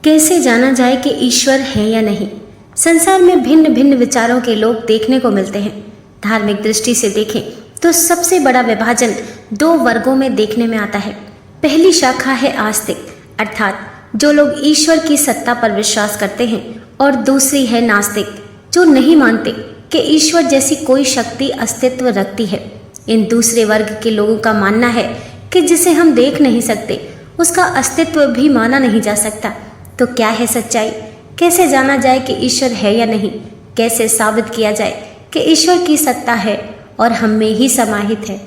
कैसे जाना जाए कि ईश्वर है या नहीं। संसार में भिन्न भिन्न विचारों के लोग देखने को मिलते हैं। धार्मिक दृष्टि से देखें तो सबसे बड़ा विभाजन दो वर्गों में देखने में आता है। पहली शाखा है आस्तिक, अर्थात जो लोग ईश्वर की सत्ता पर विश्वास करते हैं, और दूसरी है नास्तिक, जो नहीं मानते कि ईश्वर जैसी कोई शक्ति अस्तित्व रखती है। इन दूसरे वर्ग के लोगों का मानना है कि जिसे हम देख नहीं सकते उसका अस्तित्व भी माना नहीं जा सकता। तो क्या है सच्चाई? कैसे जाना जाए कि ईश्वर है या नहीं? कैसे साबित किया जाए कि ईश्वर की सत्ता है और हम में ही समाहित है?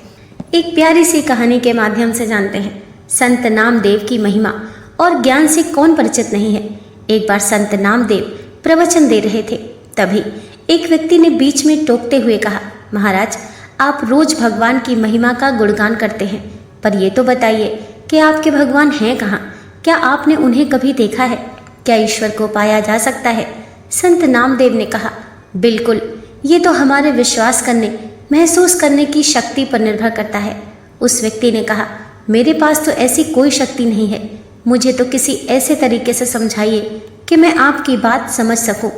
एक प्यारी सी कहानी के माध्यम से जानते हैं। संत नामदेव की महिमा और ज्ञान से कौन परिचित नहीं है। एक बार संत नामदेव प्रवचन दे रहे थे, तभी एक व्यक्ति ने बीच में टोकते हुए कहा, महाराज, आप रोज भगवान की महिमा का गुणगान करते हैं, पर ये तो बताइए कि आपके भगवान हैं कहाँ? क्या आपने उन्हें कभी देखा है? क्या ईश्वर को पाया जा सकता है? संत नामदेव ने कहा, बिल्कुल, ये तो हमारे विश्वास करने, महसूस करने की शक्ति पर निर्भर करता है। उस व्यक्ति ने कहा, मेरे पास तो ऐसी कोई शक्ति नहीं है। मुझे तो किसी ऐसे तरीके से समझाइए कि मैं आपकी बात समझ सकूं,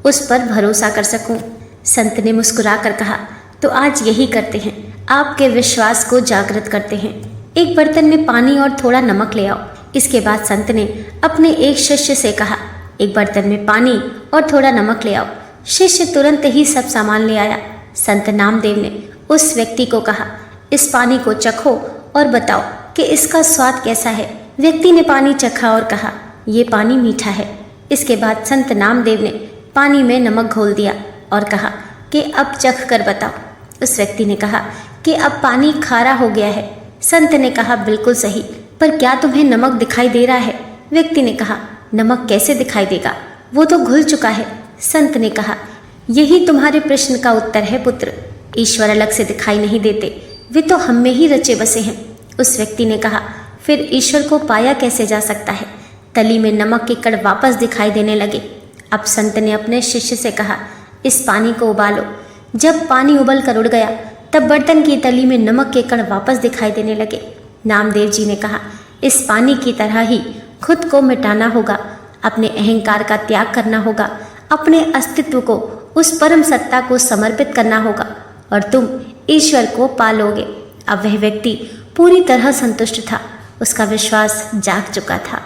उस पर भरोसा कर सकूं। संत ने मुस्कुरा कर कहा, तो आज यही करते हैं, आपके विश्वास को जागृत करते हैं। एक बर्तन में पानी और थोड़ा नमक ले आओ। इसके बाद संत ने अपने एक शिष्य से कहा, एक बर्तन में पानी और थोड़ा नमक ले आओ। शिष्य तुरंत ही सब सामान ले आया। संत नामदेव ने उस व्यक्ति को कहा, इस पानी को चखो और बताओ कि इसका स्वाद कैसा है। व्यक्ति ने पानी चखा और कहा, ये पानी मीठा है। इसके बाद संत नामदेव ने पानी में नमक घोल दिया और कहा कि अब चख कर बताओ। उस व्यक्ति ने कहा कि अब पानी खारा हो गया है। संत ने कहा, बिल्कुल सही, पर क्या तुम्हें नमक दिखाई दे रहा है? व्यक्ति ने कहा, नमक कैसे दिखाई देगा, वो तो घुल चुका है। संत ने कहा, यही तुम्हारे प्रश्न का उत्तर है पुत्र। ईश्वर अलग से दिखाई नहीं देते, वे तो हम में ही रचे बसे हैं। उस व्यक्ति ने कहा, फिर ईश्वर को पाया कैसे जा सकता है? तली में नमक के कण वापस दिखाई देने लगे। अब संत ने अपने शिष्य से कहा, इस पानी को उबालो। जब पानी उबल कर उड़ गया, तब बर्तन की तली में नमक के कण वापस दिखाई देने लगे। नामदेव जी ने कहा, इस पानी की तरह ही खुद को मिटाना होगा, अपने अहंकार का त्याग करना होगा, अपने अस्तित्व को उस परम सत्ता को समर्पित करना होगा और तुम ईश्वर को पालोगे। अब वह व्यक्ति पूरी तरह संतुष्ट था, उसका विश्वास जाग चुका था।